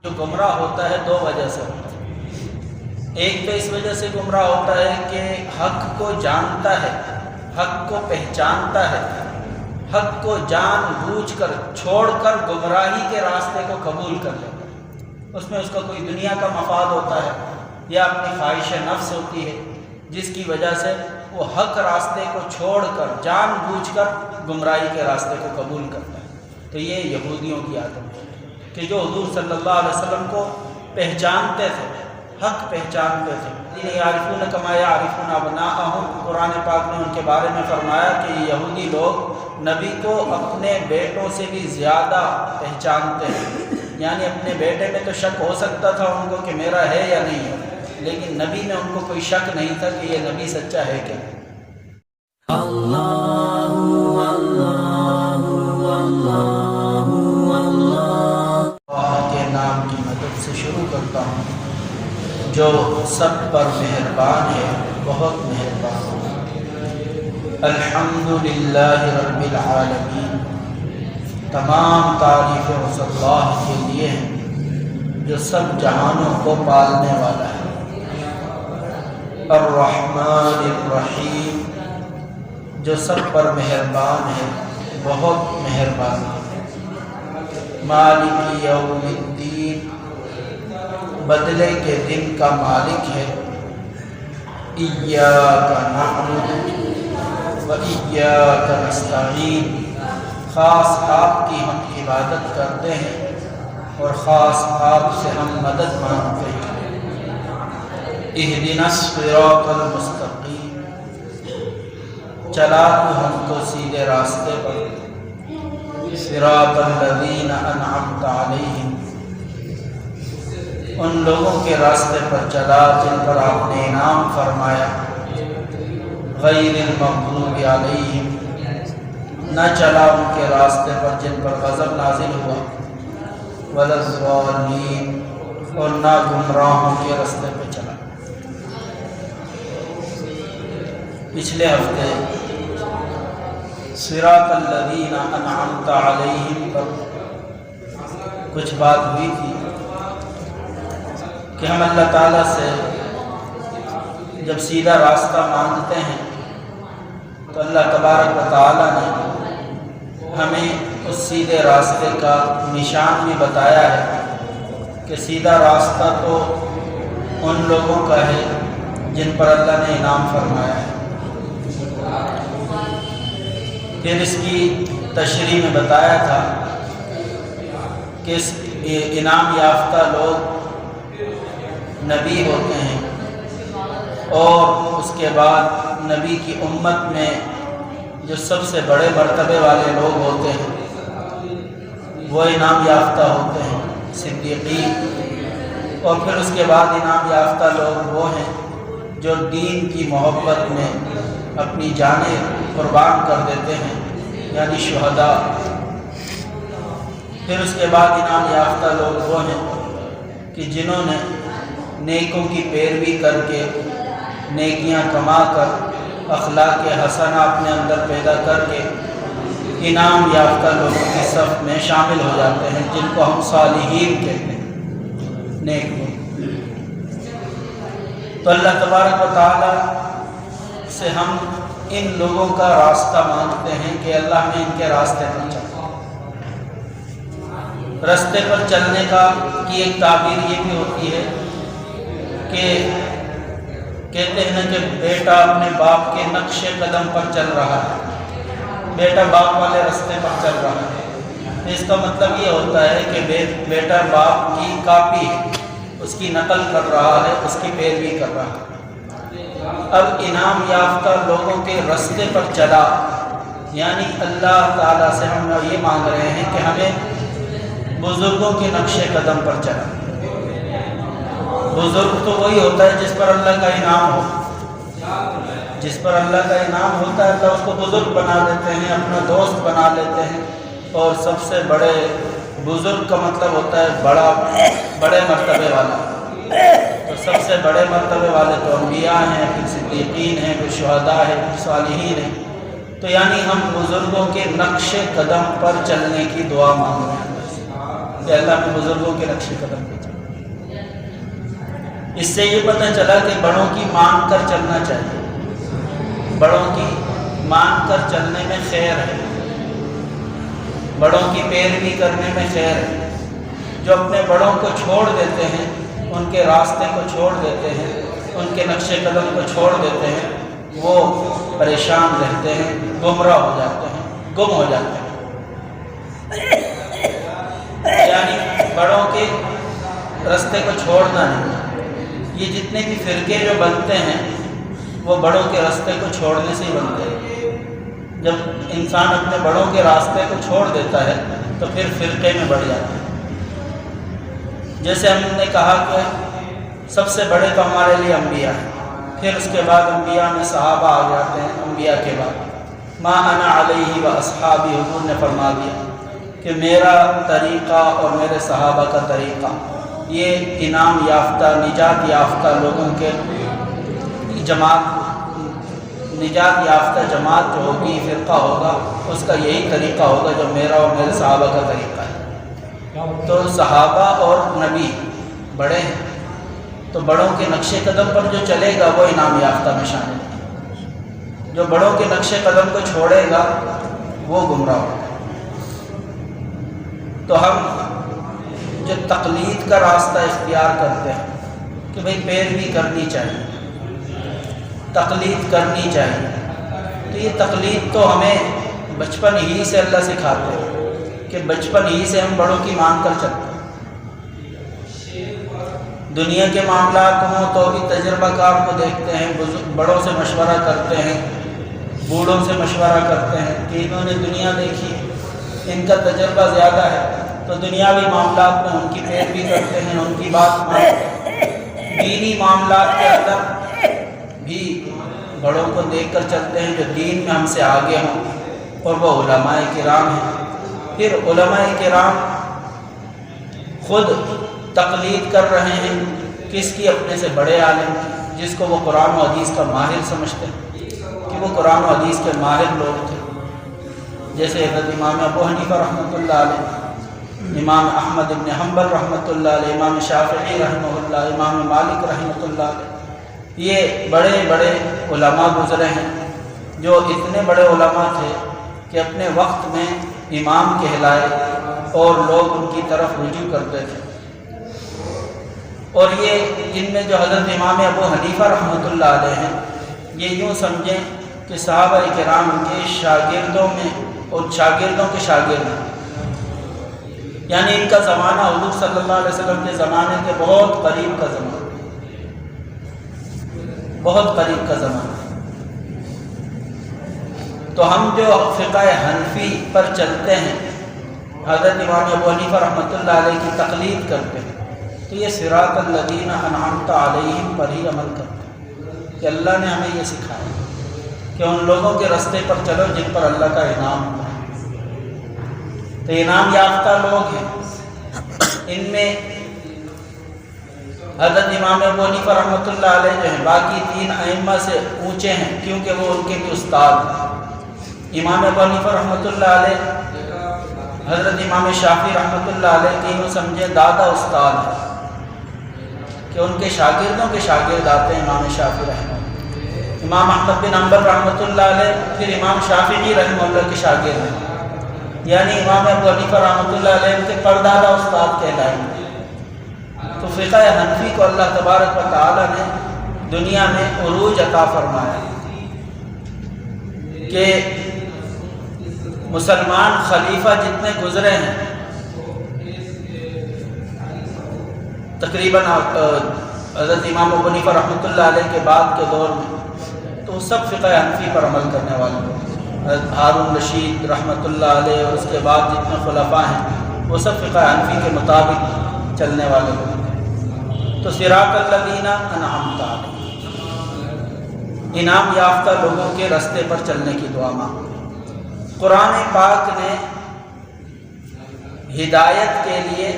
جو گمراہ ہوتا ہے دو وجہ سے ہوتا ہے۔ ایک تو اس وجہ سے گمراہ ہوتا ہے کہ حق کو جانتا ہے، حق کو پہچانتا ہے، حق کو جان بوجھ کر چھوڑ کر گمراہی کے راستے کو قبول کر لیتا ہے۔ اس میں اس کا کوئی دنیا کا مفاد ہوتا ہے یا اپنی خواہش نفس ہوتی ہے، جس کی وجہ سے وہ حق راستے کو چھوڑ کر جان بوجھ کر گمراہی کے راستے کو قبول کرتا ہے۔ تو یہ یہودیوں کی عادت ہے کہ جو حضور صلی اللہ علیہ وسلم کو پہچانتے تھے، حق پہچانتے تھے، یعرفون کما یعرفون ابناءہم، قرآن پاک نے ان کے بارے میں فرمایا کہ یہ یہودی لوگ نبی کو اپنے بیٹوں سے بھی زیادہ پہچانتے ہیں۔ یعنی اپنے بیٹے میں تو شک ہو سکتا تھا ان کو کہ میرا ہے یا نہیں ہے، لیکن نبی میں ان کو کوئی شک نہیں تھا کہ یہ نبی سچا ہے کہ نہیں۔ اللہ کے نام کی مدد سے شروع کرتا ہوں جو سب پر مہربان ہے، بہت مہربان ہے۔ الحمدللہ رب العالمین، تمام تعریفیں اس اللہ کے لیے ہیں جو سب جہانوں کو پالنے والا ہے۔ الرحمن الرحیم، جو سب پر مہربان ہے، بہت مہربان ہے۔ مالک یوم الدین، بدلے کے دن کا مالک ہے۔ ایاک نعبد و ایاک نستعین، خاص آپ کی ہم عبادت کرتے ہیں اور خاص آپ سے ہم مدد مانگتے ہیں۔ اہدنا الصراط المستقیم، چلا تو ہم کو سیدھے راستے پر۔ صراط الذین انعمت علیہم، ان لوگوں کے راستے پر چلا جن پر آپ نے انعام فرمایا۔ غیر المغضوب علیہم، نہ چلا ان کے راستے پر جن پر غضب نازل ہوا۔ ولا الضالین، اور نہ گمراہوں کے راستے پہ چلا۔ پچھلے ہفتے صراط الذین انعمت علیہم پر کچھ بات ہوئی تھی کہ ہم اللہ تعالیٰ سے جب سیدھا راستہ مانگتے ہیں تو اللہ تبارک و تعالیٰ نے ہمیں اس سیدھے راستے کا نشان بھی بتایا ہے کہ سیدھا راستہ تو ان لوگوں کا ہے جن پر اللہ نے انعام فرمایا ہے۔ پھر اس کی تشریح میں بتایا تھا کہ اس انعام یافتہ لوگ نبی ہوتے ہیں اور اس کے بعد نبی کی امت میں جو سب سے بڑے مرتبے والے لوگ ہوتے ہیں وہ انعام یافتہ ہوتے ہیں، صدیقین۔ اور پھر اس کے بعد انعام یافتہ لوگ وہ ہیں جو دین کی محبت میں اپنی جانیں قربان کر دیتے ہیں، یعنی شہداء۔ پھر اس کے بعد انعام یافتہ لوگ وہ ہیں کہ جنہوں نے نیکوں کی پیروی کر کے، نیکیاں کما کر، اخلاق حسنہ اپنے اندر پیدا کر کے انعام یافتہ لوگوں کی صف میں شامل ہو جاتے ہیں، جن کو ہم صالحین کہتے ہیں، نیک لوگ۔ تو اللہ تبارک و تعالیٰ سے ہم ان لوگوں کا راستہ مانگتے ہیں کہ اللہ ہمیں ان کے راستے پر چلے۔ راستے پر چلنے کی ایک تعبیر یہ بھی ہوتی ہے کہ کہتے ہیں کہ بیٹا اپنے باپ کے نقش قدم پر چل رہا ہے، بیٹا باپ والے راستے پر چل رہا ہے۔ اس کا مطلب یہ ہوتا ہے کہ بیٹا باپ کی کاپی ہے، اس کی نقل کر رہا ہے، اس کی پیروی کر رہا ہے۔ اب انعام یافتہ لوگوں کے راستے پر چلا، یعنی اللہ تعالیٰ سے ہم یہ مانگ رہے ہیں کہ ہمیں بزرگوں کے نقش قدم پر چلا۔ بزرگ تو وہی ہوتا ہے جس پر اللہ کا انعام ہو، جس پر اللہ کا انعام ہوتا ہے اللہ اس کو بزرگ بنا دیتے ہیں، اپنا دوست بنا لیتے ہیں۔ اور سب سے بڑے بزرگ کا مطلب ہوتا ہے بڑے مرتبے والا۔ تو سب سے بڑے مرتبے والے تو انبیاء ہیں، پھر صدیقین ہیں، پھر شہداء ہیں، پھر صالحین ہیں۔ تو یعنی ہم بزرگوں کے نقش قدم پر چلنے کی دعا مانگ رہے ہیں۔ کہ اللہ نے بزرگوں کے نقش قدم پہ چلا۔ اس سے یہ پتہ چلا کہ بڑوں کی مان کر چلنا چاہیے، بڑوں کی مان کر چلنے میں خیر ہے، بڑوں کی پیروی کرنے میں خیر ہے۔ جو اپنے بڑوں کو چھوڑ دیتے ہیں، ان کے راستے کو چھوڑ دیتے ہیں، ان کے نقش قدم کو چھوڑ دیتے ہیں، وہ پریشان رہتے ہیں، گمراہ ہو جاتے ہیں، گم ہو جاتے ہیں۔ یعنی بڑوں کے راستے کو چھوڑنا نہیں۔ یہ جتنے بھی فرقے جو بنتے ہیں وہ بڑوں کے راستے کو چھوڑنے سے ہی بنتے ہیں۔ جب انسان اپنے بڑوں کے راستے کو چھوڑ دیتا ہے تو پھر فرقے میں بڑھ جاتا ہے۔ جیسے ہم نے کہا کہ سب سے بڑے تو ہمارے لیے انبیاء ہیں، پھر اس کے بعد انبیاء میں صحابہ آ جاتے ہیں، انبیاء کے بعد ما انا علیہ و اصحابی، حضور نے فرما دیا کہ میرا طریقہ اور میرے صحابہ کا طریقہ یہ انعام یافتہ، نجات یافتہ لوگوں کے جماعت، نجات یافتہ جماعت جو ہوگی، فرقہ ہوگا، اس کا یہی طریقہ ہوگا جو میرا اور میرے صحابہ کا طریقہ ہے۔ تو صحابہ اور نبی بڑے ہیں، تو بڑوں کے نقش قدم پر جو چلے گا وہ انعام یافتہ میں شامل ہے، جو بڑوں کے نقش قدم کو چھوڑے گا وہ گمراہ ہوگا۔ تو ہم جو تقلید کا راستہ اختیار کرتے ہیں کہ بھئی پیروی کرنی چاہیے، تقلید کرنی چاہیے، تو یہ تقلید تو ہمیں بچپن ہی سے اللہ سکھاتے ہیں کہ بچپن ہی سے ہم بڑوں کی مان کر چلتے ہیں۔ دنیا کے معاملات ہوں تو بھی تجربہ کار کو دیکھتے ہیں، بڑوں سے مشورہ کرتے ہیں، بوڑھوں سے مشورہ کرتے ہیں کہ انہوں نے دنیا دیکھی، ان کا تجربہ زیادہ ہے، تو دنیاوی معاملات میں ان کی پیروی کرتے ہیں، ان کی بات مانتے ہیں۔ دینی معاملات کے اندر بھی بڑوں کو دیکھ کر چلتے ہیں جو دین میں ہم سے آگے ہوں، اور وہ علماء کرام ہیں۔ پھر علماء کرام خود تقلید کر رہے ہیں کس کی؟ اپنے سے بڑے عالم کی، جس کو وہ قرآن و حدیث کا ماہر سمجھتے ہیں کہ وہ قرآن و حدیث کے ماہر لوگ تھے، جیسے حضرت امام ابو حنیفہ رحمۃ اللہ علیہ، امام احمد بن حنبل رحمۃ اللہ علیہ، امام شافعی رحمہ اللہ، امام مالک رحمۃ اللہ علیہ۔ یہ بڑے بڑے علماء گزرے ہیں جو اتنے بڑے علماء تھے کہ اپنے وقت میں امام کہلائے اور لوگ ان کی طرف رجوع کرتے تھے۔ اور یہ ان میں جو حضرت امام ابو حنیفہ رحمۃ اللہ علیہ ہیں، یہ یوں سمجھیں کہ صحابہ کرام کے شاگردوں میں اور شاگردوں کے شاگرد ہیں، یعنی ان کا زمانہ حضور صلی اللہ علیہ وسلم کے زمانے کے بہت قریب کا زمانہ، بہت قریب کا زمانہ۔ تو ہم جو فقہ حنفی پر چلتے ہیں، حضرت امام ابو حنیفہ رحمۃ اللہ علیہ کی تقلید کرتے ہیں، تو یہ صراط الذین انعمت علیہم پر ہی عمل کرتے ہیں کہ اللہ نے ہمیں یہ سکھایا کہ ان لوگوں کے راستے پر چلو جن پر اللہ کا انعام ہوا ہے۔ تو انعام یافتہ لوگ ہیں، ان میں حضرت امام ابو حنیفہ رحمۃ اللہ علیہ جو ہیں باقی تین ائمہ سے اونچے ہیں، کیونکہ وہ ان کے بھی استاد ہیں۔ امام ابو حنیفہ رحمۃ اللہ علیہ، حضرت امام شافعی رحمۃ اللہ علیہ تینوں سمجھے دادا استاد ہیں کہ ان کے شاگردوں کے شاگرد آتے ہیں امام شافعی رحمہ اللہ، امام احمد بن حنبل رحمۃ اللہ علیہ پھر امام شافعی رحمہ اللہ کے شاگرد ہیں، یعنی امام ابو حنیفہ رحمۃ اللہ علیہ کے پردادا استاد کہلائیں گے۔ تو فقہ حنفی کو اللہ تبارک و تعالی نے دنیا میں عروج عطا فرمایا کہ مسلمان خلیفہ جتنے گزرے ہیں تقریباً حضرت امام ابو حنیفہ رحمۃ اللہ علیہ کے بعد کے دور میں، تو سب فقہ حنفی پر عمل کرنے والے لوگ، حضرت ہارون رشید رحمۃ اللہ علیہ اور اس کے بعد جتنے خلفاء ہیں وہ سب فقہ حنفی کے مطابق چلنے والے لوگ۔ تو صراط الذین انعمت علیہم، انعام یافتہ لوگوں کے راستے پر چلنے کی دعا مانگو۔ قرآن پاک نے ہدایت کے لیے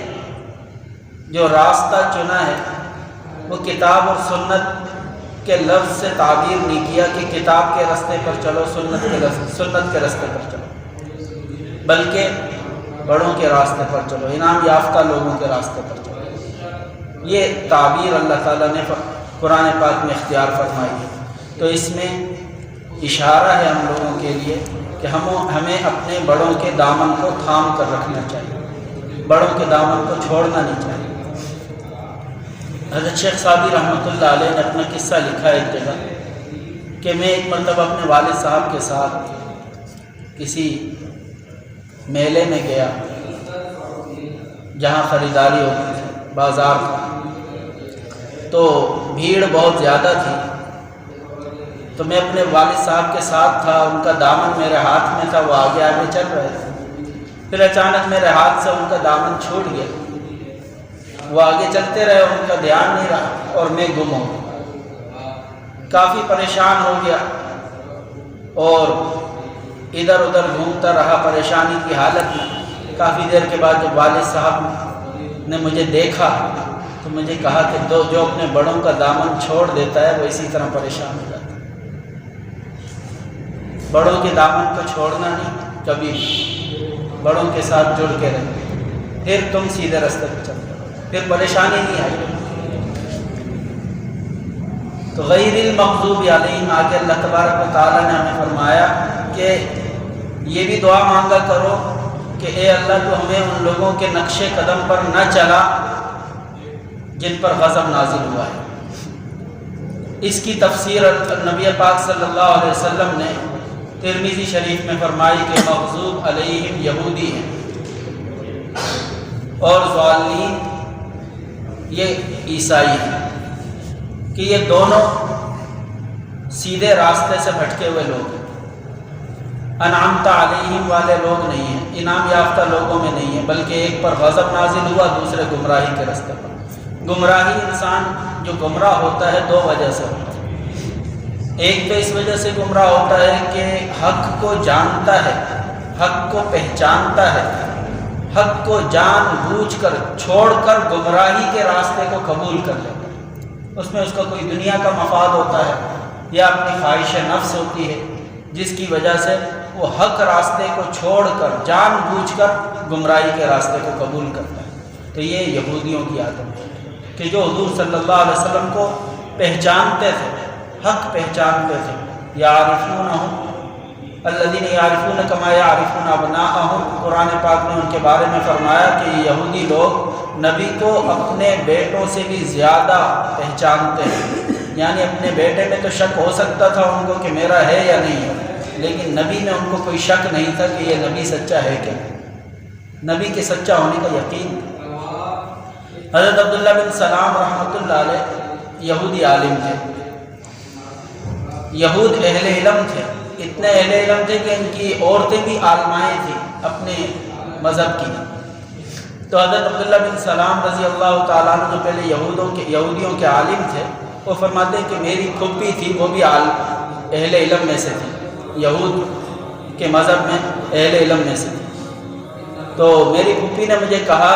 جو راستہ چنا ہے وہ کتاب اور سنت کے لفظ سے تعبیر نہیں کیا کہ کتاب کے راستے پر چلو، سنت کے راستے پر چلو، بلکہ بڑوں کے راستے پر چلو، انعام یافتہ لوگوں کے راستے پر چلو۔ یہ تعبیر اللہ تعالیٰ نے قرآن پاک میں اختیار فرمائی ہے۔ تو اس میں اشارہ ہے ہم لوگوں کے لیے کہ ہمیں اپنے بڑوں کے دامن کو تھام کر رکھنا چاہیے، بڑوں کے دامن کو چھوڑنا نہیں چاہیے۔ حضرت شیخ سعدی رحمۃ اللہ علیہ نے اپنا قصہ لکھا ہے ایک جگہ کہ میں ایک مرتبہ اپنے والد صاحب کے ساتھ کسی میلے میں گیا جہاں خریداری ہوتی تھی، بازار تھا، تو بھیڑ بہت زیادہ تھی، تو میں اپنے والد صاحب کے ساتھ تھا، ان کا دامن میرے ہاتھ میں تھا، وہ آگے آگے چل رہے تھے، پھر اچانک میرے ہاتھ سے ان کا دامن چھوٹ گیا، وہ آگے چلتے رہے، ان کا دھیان نہیں رہا اور میں گم ہو گیا، کافی پریشان ہو گیا اور ادھر ادھر گھومتا رہا پریشانی کی حالت میں۔ کافی دیر کے بعد جب والد صاحب نے مجھے دیکھا تو مجھے کہا کہ جو اپنے بڑوں کا دامن چھوڑ دیتا ہے وہ اسی طرح پریشان ہو جاتا ہے۔ بڑوں کے دامن کو چھوڑنا نہیں، کبھی بڑوں کے ساتھ جڑ کے رہے، پھر تم سیدھے راستے پہ چلتے ہو، پھر پریشانی نہیں آئی۔ تو غیر المغضوب علیہم، آگے اللہ تبارک و تعالیٰ نے ہمیں فرمایا کہ یہ بھی دعا مانگا کرو کہ اے اللہ تو ہمیں ان لوگوں کے نقش قدم پر نہ چلا جن پر غضب نازل ہوا ہے۔ اس کی تفسیر نبی پاک صلی اللہ علیہ وسلم نے ترمذی شریف میں فرمائی کہ مغضوب علیہم یہودی ہیں اور ضالین یہ عیسائی ہیں، کہ یہ دونوں سیدھے راستے سے بھٹکے ہوئے لوگ ہیں۔ انعمت علیہم والے لوگ نہیں ہیں، انعام یافتہ لوگوں میں نہیں ہیں، بلکہ ایک پر غضب نازل ہوا، دوسرے گمراہی کے راستے پر۔ گمراہی انسان جو گمراہ ہوتا ہے دو وجہ سے ہوتا ہے۔ ایک تو اس وجہ سے گمراہ ہوتا ہے کہ حق کو جانتا ہے، حق کو پہچانتا ہے، حق کو جان بوجھ کر چھوڑ کر گمراہی کے راستے کو قبول کر لیتا ہے۔ اس میں اس کا کوئی دنیا کا مفاد ہوتا ہے یا اپنی خواہش نفس ہوتی ہے، جس کی وجہ سے وہ حق راستے کو چھوڑ کر جان بوجھ کر گمراہی کے راستے کو قبول کرتا ہے۔ تو یہ یہودیوں کی عادت ہے کہ جو حضور صلی اللہ علیہ وسلم کو پہچانتے تھے، حق پہچانتے تھے، یعرفونہم الذین یعرفون کما یعرفون ابناءہم، قرآن پاک نے ان کے بارے میں فرمایا کہ یہ یہودی لوگ نبی کو اپنے بیٹوں سے بھی زیادہ پہچانتے ہیں، یعنی اپنے بیٹے میں تو شک ہو سکتا تھا ان کو کہ میرا ہے یا نہیں ہے، لیکن نبی میں ان کو کوئی شک نہیں تھا کہ یہ نبی سچا ہے کیا، نبی کے سچا ہونے کا یقین تھا۔ حضرت عبداللہ بن سلام رحمۃ اللہ علیہ یہودی عالم تھے، یہود اہل علم تھے، اتنے اہل علم تھے کہ ان کی عورتیں بھی عالمائیں تھیں اپنے مذہب کی۔ تو حضرت عبداللہ بن سلام رضی اللہ تعالیٰ عنہ جو پہلے یہودیوں کے عالم تھے، وہ فرماتے ہیں کہ میری پھوپھی تھی، وہ بھی اہل علم میں سے تھی، یہود کے مذہب میں اہل علم میں سے تھی۔ تو میری پھوپھی نے مجھے کہا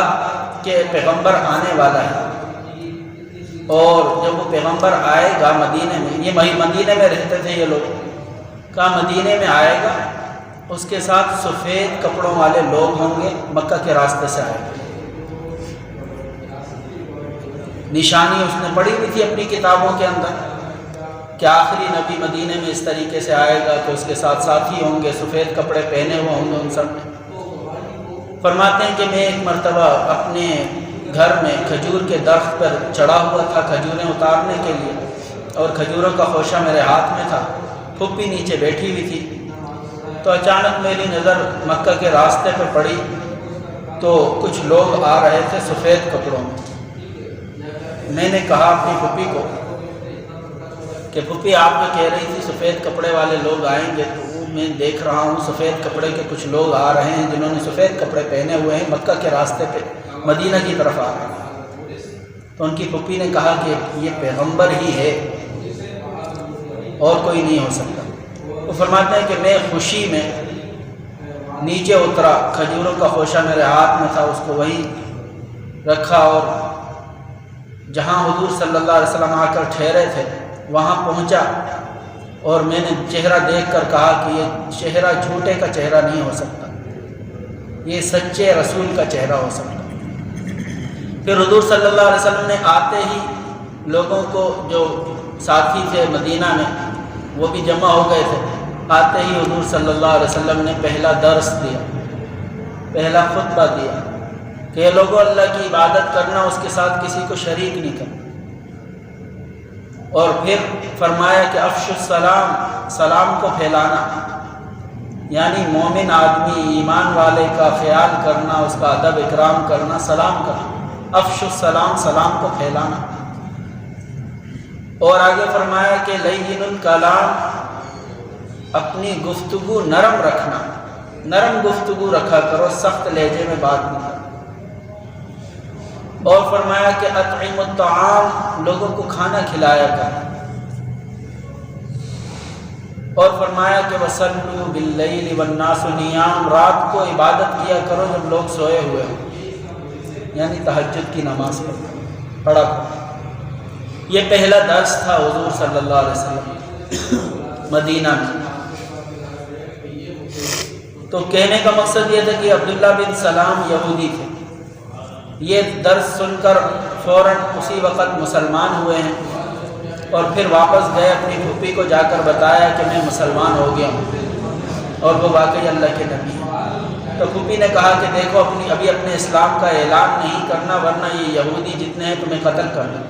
کہ پیغمبر آنے والا ہے، اور جب وہ پیغمبر آئے گا مدینے میں، یہ مدینے میں رہتے تھے یہ لوگ، کہا مدینے میں آئے گا، اس کے ساتھ سفید کپڑوں والے لوگ ہوں گے، مکہ کے راستے سے آئے گا۔ نشانی اس نے پڑھی ہوئی تھی اپنی کتابوں کے اندر کہ آخری نبی مدینے میں اس طریقے سے آئے گا کہ اس کے ساتھ ساتھی ہوں گے، سفید کپڑے پہنے ہوئے ہوں گے ان سب نے۔ فرماتے ہیں کہ میں ایک مرتبہ اپنے گھر میں کھجور کے درخت پر چڑھا ہوا تھا کھجوریں اتارنے کے لیے، اور کھجوروں کا خوشہ میرے ہاتھ میں تھا، پھوپھی نیچے بیٹھی ہوئی تھی، تو اچانک میری نظر مکہ کے راستے پہ پڑی، تو کچھ لوگ آ رہے تھے سفید کپڑوں میں۔ میں نے کہا اپنی پھوپھی کو کہ پھوپھی آپ جو کہہ رہی تھی سفید کپڑے والے لوگ آئیں گے، تو میں دیکھ رہا ہوں سفید کپڑے کے کچھ لوگ آ رہے ہیں جنہوں نے سفید کپڑے پہنے ہوئے ہیں، مکہ کے راستے پہ مدینہ کی طرف آ رہے ہیں۔ تو ان کی پھوپھی نے کہا کہ یہ پیغمبر ہی ہے اور کوئی نہیں ہو سکتا۔ وہ فرماتے ہیں کہ میں خوشی میں نیچے اترا، کھجوروں کا خوشہ میرے ہاتھ میں تھا، اس کو وہیں رکھا، اور جہاں حضور صلی اللہ علیہ وسلم آ کر ٹھہرے تھے وہاں پہنچا، اور میں نے چہرہ دیکھ کر کہا کہ یہ چہرہ جھوٹے کا چہرہ نہیں ہو سکتا، یہ سچے رسول کا چہرہ ہو سکتا ہے۔ پھر حضور صلی اللہ علیہ وسلم نے آتے ہی لوگوں کو، جو ساتھی تھے مدینہ میں وہ بھی جمع ہو گئے تھے، آتے ہی حضور صلی اللہ علیہ وسلم نے پہلا درس دیا، پہلا خطبہ دیا کہ یہ لوگوں اللہ کی عبادت کرنا، اس کے ساتھ کسی کو شریک نہیں کرنا، اور پھر فرمایا کہ افشوا السلام، سلام کو پھیلانا، یعنی مومن آدمی ایمان والے کا خیال کرنا، اس کا ادب اکرام کرنا، سلام کرنا، افشوا السلام، سلام کو پھیلانا۔ اور آگے فرمایا کہ لین الکلام، اپنی گفتگو نرم رکھنا، نرم گفتگو رکھا کرو، سخت لہجے میں بات نہیں کرو۔ اور فرمایا کہ اطعم الطعام، لوگوں کو کھانا کھلایا کرو۔ اور فرمایا کہ وصلوا باللیل والناس نیام، رات کو عبادت کیا کرو جب لوگ سوئے ہوئے ہوں، یعنی تہجد کی نماز پڑھا کرو۔ یہ پہلا درس تھا حضور صلی اللہ علیہ وسلم مدینہ میں۔ تو کہنے کا مقصد یہ تھا کہ عبداللہ بن سلام یہودی تھے، یہ درس سن کر فوراً اسی وقت مسلمان ہوئے ہیں، اور پھر واپس گئے، اپنی پھوپھی کو جا کر بتایا کہ میں مسلمان ہو گیا ہوں، اور وہ واقعی اللہ کے نبی ہیں۔ تو پھوپھی نے کہا کہ دیکھو ابھی اپنے اسلام کا اعلان نہیں کرنا، ورنہ یہ یہودی جتنے ہیں تمہیں قتل کر دیں۔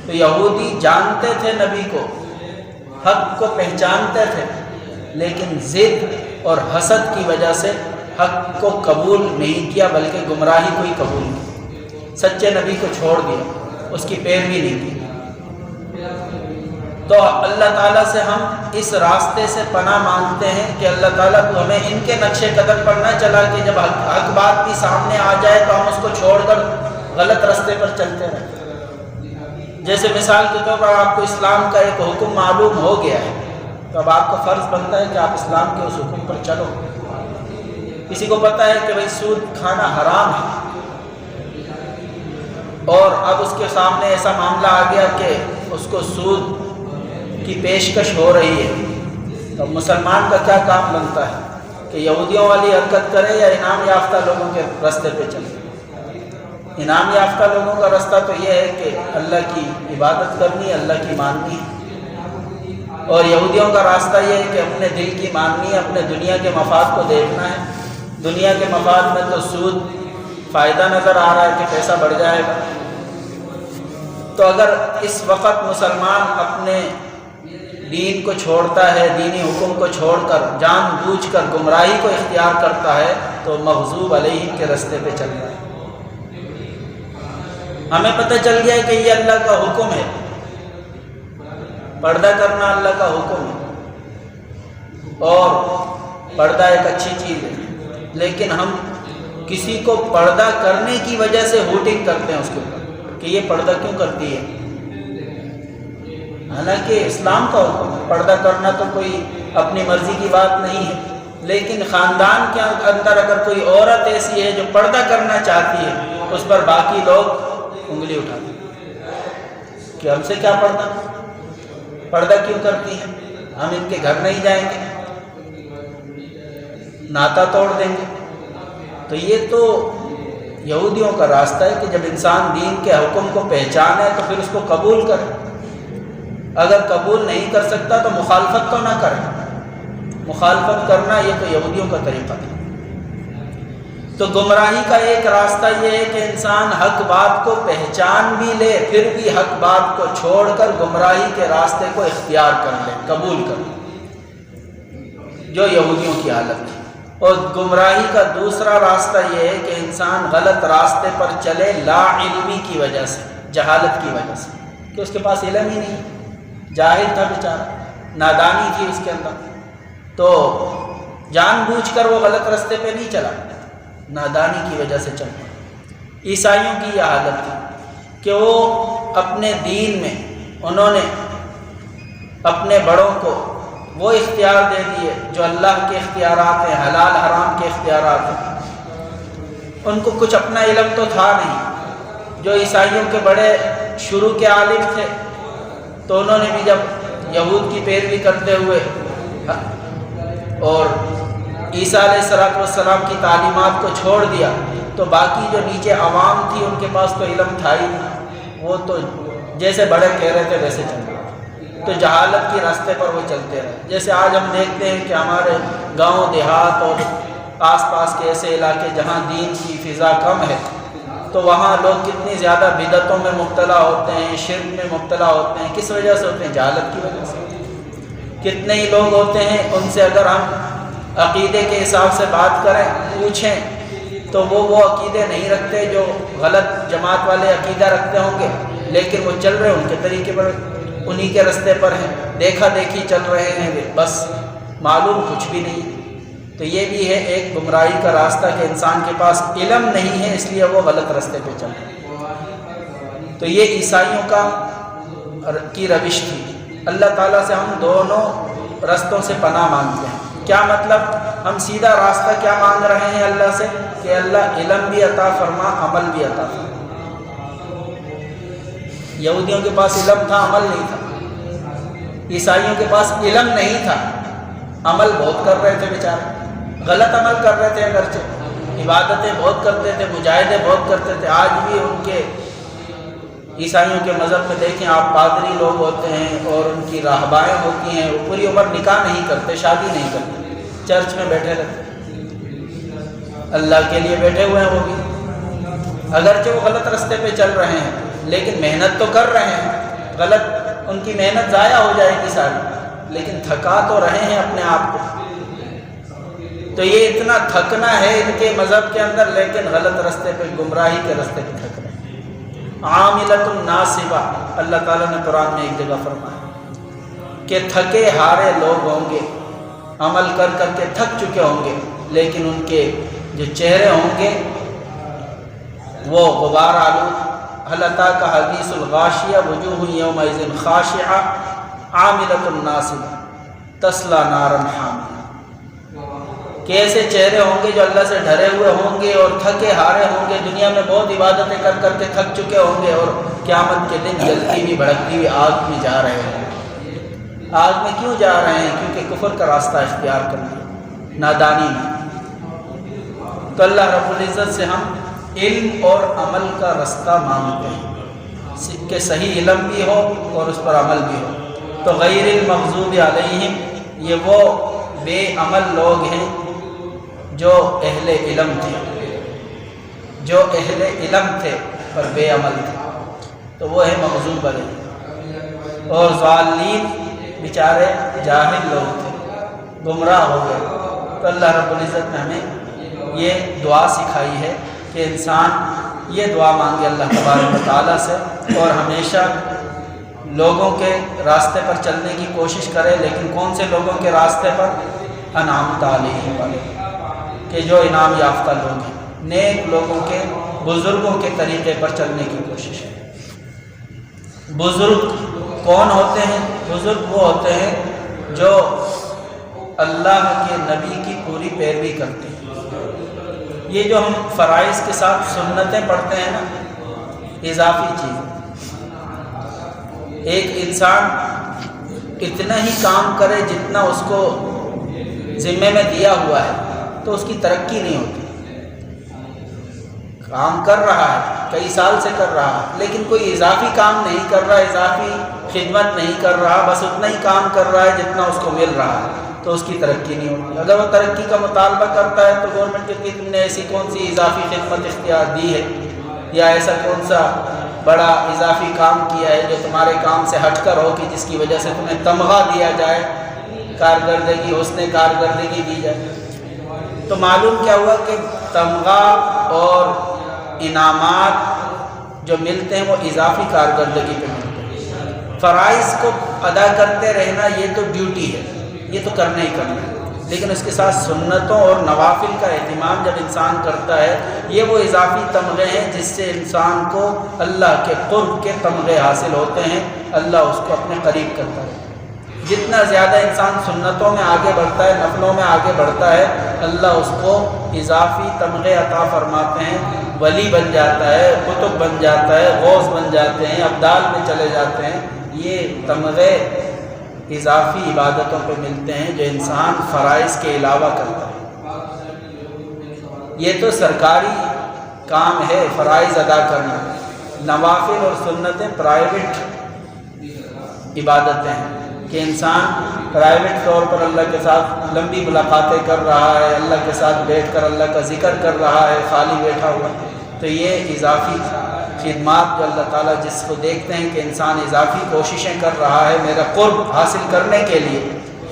تو یہودی جانتے تھے نبی کو، حق کو پہچانتے تھے، لیکن ضد اور حسد کی وجہ سے حق کو قبول نہیں کیا، بلکہ گمراہی کو ہی قبول کیا، سچے نبی کو چھوڑ دیا، اس کی پیروی نہیں کی۔ تو اللہ تعالیٰ سے ہم اس راستے سے پناہ مانگتے ہیں کہ اللہ تعالیٰ کو ہمیں ان کے نقش قدم پر نہ چلا کہ جب حق بات بھی سامنے آ جائے تو ہم اس کو چھوڑ کر غلط راستے پر چلتے رہیں۔ جیسے مثال کے طور پر آپ کو اسلام کا ایک حکم معلوم ہو گیا ہے، تو اب آپ کو فرض بنتا ہے کہ آپ اسلام کے اس حکم پر چلو۔ کسی کو پتہ ہے کہ بھئی سود کھانا حرام ہے، اور اب اس کے سامنے ایسا معاملہ آ گیا کہ اس کو سود کی پیشکش ہو رہی ہے، تو مسلمان کا کیا کام بنتا ہے کہ یہودیوں والی حرکت کرے یا انعام یافتہ لوگوں کے راستے پہ چلے؟ انعام یافتہ لوگوں کا راستہ تو یہ ہے کہ اللہ کی عبادت کرنی، اللہ کی ماننی، اور یہودیوں کا راستہ یہ ہے کہ اپنے دل کی ماننی ہے، اپنے دنیا کے مفاد کو دیکھنا ہے۔ دنیا کے مفاد میں تو سود فائدہ نظر آ رہا ہے کہ پیسہ بڑھ جائے گا۔ تو اگر اس وقت مسلمان اپنے دین کو چھوڑتا ہے، دینی حکم کو چھوڑ کر جان بوجھ کر گمراہی کو اختیار کرتا ہے، تو مغضوب علیہم کے راستے پہ چل رہا ہے۔ ہمیں پتہ چل گیا کہ یہ اللہ کا حکم ہے، پردہ کرنا اللہ کا حکم ہے، اور پردہ ایک اچھی چیز ہے، لیکن ہم کسی کو پردہ کرنے کی وجہ سے ہوٹنگ کرتے ہیں اس کے اوپر کہ یہ پردہ کیوں کرتی ہے، حالانکہ اسلام کا حکم ہے۔ پردہ کرنا تو کوئی اپنی مرضی کی بات نہیں ہے، لیکن خاندان کے اندر اگر کوئی عورت ایسی ہے جو پردہ کرنا چاہتی ہے، اس پر باقی لوگ انگلی اٹھاتے ہیں کہ ہم سے کیا پردہ کیوں کرتی ہیں، ہم ان کے گھر نہیں جائیں گے، ناتا توڑ دیں گے۔ تو یہ تو یہودیوں کا راستہ ہے کہ جب انسان دین کے حکم کو پہچانے تو پھر اس کو قبول کرے، اگر قبول نہیں کر سکتا تو مخالفت تو نہ کرے۔ مخالفت کرنا یہ تو یہودیوں کا طریقہ تھا۔ تو گمراہی کا ایک راستہ یہ ہے کہ انسان حق بات کو پہچان بھی لے، پھر بھی حق بات کو چھوڑ کر گمراہی کے راستے کو اختیار کر لے، قبول کر لے، جو یہودیوں کی حالت ہے۔ اور گمراہی کا دوسرا راستہ یہ ہے کہ انسان غلط راستے پر چلے لا علمی کی وجہ سے، جہالت کی وجہ سے، کہ اس کے پاس علم ہی نہیں، جاہل تھا بیچارہ، نادانی تھی اس کے اندر، تو جان بوجھ کر وہ غلط راستے پہ نہیں چلا، نادانی کی وجہ سے چل پڑا۔ عیسائیوں کی یہ حالت تھی کہ وہ اپنے دین میں انہوں نے اپنے بڑوں کو وہ اختیار دے دیے جو اللہ کے اختیارات ہیں، حلال حرام کے اختیارات ہیں۔ ان کو کچھ اپنا علم تو تھا نہیں، جو عیسائیوں کے بڑے شروع کے عالم تھے، تو انہوں نے بھی جب یہود کی پیروی کرتے ہوئے اور عیسیٰ علیہ السلام کی تعلیمات کو چھوڑ دیا تو باقی جو نیچے عوام تھی ان کے پاس تو علم تھا ہی نہیں، وہ تو جیسے بڑے کہہ رہے تھے ویسے چل رہے تھے، تو جہالت کے راستے پر وہ چلتے رہے۔ جیسے آج ہم دیکھتے ہیں کہ ہمارے گاؤں دیہات اور آس پاس کے ایسے علاقے جہاں دین کی فضا کم ہے تو وہاں لوگ کتنی زیادہ بدعتوں میں مبتلا ہوتے ہیں، شرک میں مبتلا ہوتے ہیں۔ کس وجہ سے ہوتے ہیں؟ جہالت کی وجہ سے۔ کتنے ہی لوگ ہوتے ہیں ان سے اگر ہم عقیدے کے حساب سے بات کریں، پوچھیں تو وہ عقیدے نہیں رکھتے جو غلط جماعت والے عقیدہ رکھتے ہوں گے، لیکن وہ چل رہے ان کے طریقے پر، انہی کے رستے پر ہیں، دیکھا دیکھی چل رہے ہیں، بس معلوم کچھ بھی نہیں۔ تو یہ بھی ہے ایک گمراہی کا راستہ کہ انسان کے پاس علم نہیں ہے اس لیے وہ غلط راستے پہ چل رہے ہیں۔ تو یہ عیسائیوں کی روش تھی۔ اللہ تعالیٰ سے ہم دونوں رستوں سے پناہ مانگتے ہیں۔ کیا مطلب؟ ہم سیدھا راستہ کیا مانگ رہے ہیں اللہ سے کہ اللہ علم بھی عطا فرما، عمل بھی عطا فرما۔ یہودیوں کے پاس علم تھا، عمل نہیں تھا۔ عیسائیوں کے پاس علم نہیں تھا، عمل بہت کر رہے تھے بیچارے، غلط عمل کر رہے تھے، اگرچہ عبادتیں بہت کرتے تھے، مجاہدے بہت کرتے تھے۔ آج بھی ان کے عیسائیوں کے مذہب میں دیکھیں آپ، پادری لوگ ہوتے ہیں اور ان کی راہبائیں ہوتی ہیں، وہ پوری عمر نکاح نہیں کرتے، شادی نہیں کرتے، چرچ میں بیٹھے رہتے، اللہ کے لیے بیٹھے ہوئے ہیں وہ بھی، اگرچہ وہ غلط راستے پہ چل رہے ہیں لیکن محنت تو کر رہے ہیں۔ غلط ان کی محنت ضائع ہو جائے گی ساری، لیکن تھکا تو رہے ہیں اپنے آپ کو۔ تو یہ اتنا تھکنا ہے ان کے مذہب کے اندر، لیکن غلط راستے پہ، گمراہی کے راستے پہ تھک رہے ہیں۔ عاملۃ ناصبہ، اللہ تعالیٰ نے قرآن میں ایک جگہ فرمایا کہ تھکے ہارے لوگ ہوں گے، عمل کر کر کے تھک چکے ہوں گے، لیکن ان کے جو چہرے ہوں گے وہ غبار آلود۔ هل أتاك حدیث الغاشیہ وجوہ یومئذ خاشعہ عاملۃ ناصبہ تصلی نارا حامیہ۔ کیسے چہرے ہوں گے جو اللہ سے ڈرے ہوئے ہوں گے اور تھکے ہارے ہوں گے، دنیا میں بہت عبادتیں کر کر کے تھک چکے ہوں گے اور قیامت کے دن جلتی ہوئی بھڑکتی ہوئی آگ میں جا رہے ہیں۔ آگ میں کیوں جا رہے ہیں؟ کیونکہ کفر کا راستہ اختیار کر لیا، نادانی میں۔ تو اللہ رب العزت سے ہم علم اور عمل کا راستہ مانگتے ہیں کہ صحیح علم بھی ہو اور اس پر عمل بھی ہو۔ تو غیر المغضوب علیہم، یہ وہ بے عمل لوگ ہیں جو اہل علم تھے، جو اہل علم تھے پر بے عمل تھے، تو وہ ہے مغضوب علیہ۔ اور ضالین بیچارے جاہل لوگ تھے، گمراہ ہو گئے۔ تو اللہ رب العزت نے ہمیں یہ دعا سکھائی ہے کہ انسان یہ دعا مانگے اللہ تبارک و تعالیٰ سے اور ہمیشہ لوگوں کے راستے پر چلنے کی کوشش کرے، لیکن کون سے لوگوں کے راستے پر؟ انعمت علیہم والے، کہ جو انعام یافتہ لوگ ہیں، نیک لوگوں کے، بزرگوں کے طریقے پر چلنے کی کوشش ہے۔ بزرگ کون ہوتے ہیں؟ بزرگ وہ ہوتے ہیں جو اللہ کے نبی کی پوری پیروی کرتے ہیں۔ یہ جو ہم فرائض کے ساتھ سنتیں پڑھتے ہیں نا، اضافی چیز، ایک انسان اتنا ہی کام کرے جتنا اس کو ذمے میں دیا ہوا ہے تو اس کی ترقی نہیں ہوتی۔ کام کر رہا ہے، کئی سال سے کر رہا ہے، لیکن کوئی اضافی کام نہیں کر رہا، اضافی خدمت نہیں کر رہا، بس اتنا ہی کام کر رہا ہے جتنا اس کو مل رہا ہے، تو اس کی ترقی نہیں ہوتی۔ اگر وہ ترقی کا مطالبہ کرتا ہے تو گورنمنٹ کہتی ہے تم نے ایسی کون سی اضافی خدمت اختیار دی ہے، یا ایسا کون سا بڑا اضافی کام کیا ہے جو تمہارے کام سے ہٹ کر ہو کہ جس کی وجہ سے تمہیں تمغہ دیا جائے، کارکردگی، حسن کارکردگی دی جائے۔ تو معلوم کیا ہوا کہ تمغہ اور انعامات جو ملتے ہیں وہ اضافی کارکردگی پہ ملتے ہیں۔ فرائض کو ادا کرتے رہنا یہ تو ڈیوٹی ہے، یہ تو کرنا ہی کرنا ہے، لیکن اس کے ساتھ سنتوں اور نوافل کا اہتمام جب انسان کرتا ہے، یہ وہ اضافی تمغے ہیں جس سے انسان کو اللہ کے قرب کے تمغے حاصل ہوتے ہیں، اللہ اس کو اپنے قریب کرتا ہے۔ جتنا زیادہ انسان سنتوں میں آگے بڑھتا ہے، نفلوں میں آگے بڑھتا ہے، اللہ اس کو اضافی تمغے عطا فرماتے ہیں، ولی بن جاتا ہے، قطب بن جاتا ہے، غوث بن جاتے ہیں، ابدال میں چلے جاتے ہیں۔ یہ تمغے اضافی عبادتوں پہ ملتے ہیں جو انسان فرائض کے علاوہ کرتا ہے۔ یہ تو سرکاری کام ہے فرائض ادا کرنا، نوافل اور سنتیں پرائیویٹ عبادتیں ہیں کہ انسان پرائیویٹ طور پر اللہ کے ساتھ لمبی ملاقاتیں کر رہا ہے، اللہ کے ساتھ بیٹھ کر اللہ کا ذکر کر رہا ہے خالی بیٹھا ہوا، تو یہ اضافی خدمات جو اللہ تعالیٰ جس کو دیکھتے ہیں کہ انسان اضافی کوششیں کر رہا ہے میرا قرب حاصل کرنے کے لیے،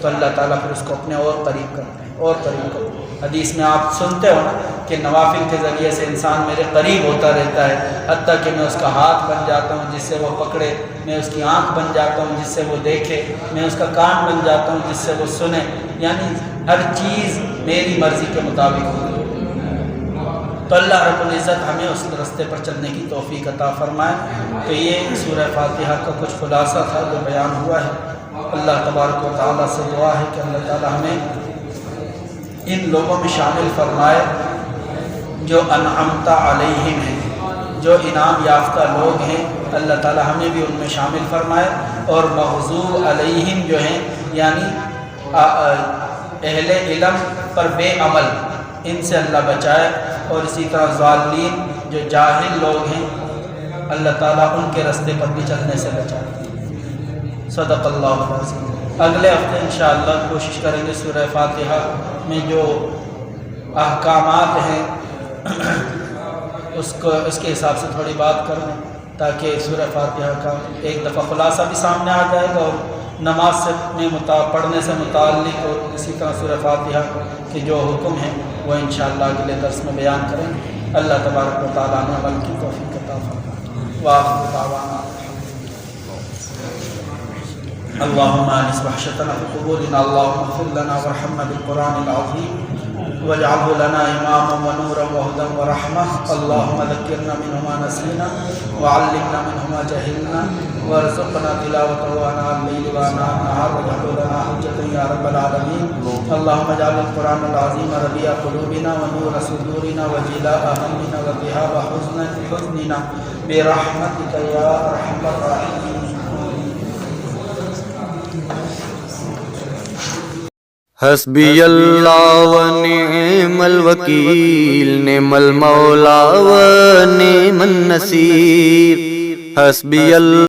تو اللہ تعالیٰ پھر اس کو اپنے اور قریب کرتے ہیں اور قریب کرتے ہیں۔ حدیث میں آپ سنتے ہو نا کہ نوافل کے ذریعے سے انسان میرے قریب ہوتا رہتا ہے، حتیٰ کہ میں اس کا ہاتھ بن جاتا ہوں جس سے وہ پکڑے، میں اس کی آنکھ بن جاتا ہوں جس سے وہ دیکھے، میں اس کا کان بن جاتا ہوں جس سے وہ سنے، یعنی ہر چیز میری مرضی کے مطابق ہوتی ہے۔ تو اللہ رب العزت ہمیں اس راستے پر چلنے کی توفیق عطا فرمائے۔ تو یہ سورہ فاتحہ کا کچھ خلاصہ تھا جو بیان ہوا ہے۔ اللہ تبارک و تعالیٰ سے دعا ہے کہ اللہ تعالیٰ ہمیں ان لوگوں میں شامل فرمائے جو انعمت علیہم ہیں، جو انعام یافتہ لوگ ہیں، اللہ تعالیٰ ہمیں بھی ان میں شامل فرمائے، اور مغضوب علیہم جو ہیں یعنی اہل علم پر بے عمل، ان سے اللہ بچائے، اور اسی طرح ضالین جو جاہل لوگ ہیں اللہ تعالیٰ ان کے راستے پر بھی چلنے سے بچائے۔ صدق اللہ العظیم۔ اگلے ہفتے انشاءاللہ کوشش کریں گے سورہ فاتحہ میں جو احکامات ہیں اس کے حساب سے تھوڑی بات کریں، تاکہ سورہ فاتحہ کا ایک دفعہ خلاصہ بھی سامنے آ جائے گا، اور نماز میں پڑھنے سے متعلق اور اسی طرح سورہ فاتحہ کے جو حکم ہیں وہ انشاءاللہ اگلے درس میں بیان کریں۔ اللہ تبارک و تعالیٰ نے عمل کی توفیق عطا فرمائے۔ وآخر دعوانا اللهم آنس وحشتنا في قبورنا، اللهم اغفر لنا وارحمنا بالقرآن العظيم واجعله لنا إماما ونورا وهدى ورحمة، اللهم ذكرنا منه ما نسينا وعلمنا منه ما جهلنا وارزقنا تلاوته آناء الليل وآناء النهار واجعله لنا حجة يا رب العالمين، اللهم اجعل القرآن العظيم ربيع قلوبنا ونور صدورنا وجلاء همنا وذهاب حزننا برحمتك يا أرحم الراحمين۔ حسبی اللہ و نعم الوکیل، نعم المولا و نعم النصیر، حسبی اللہ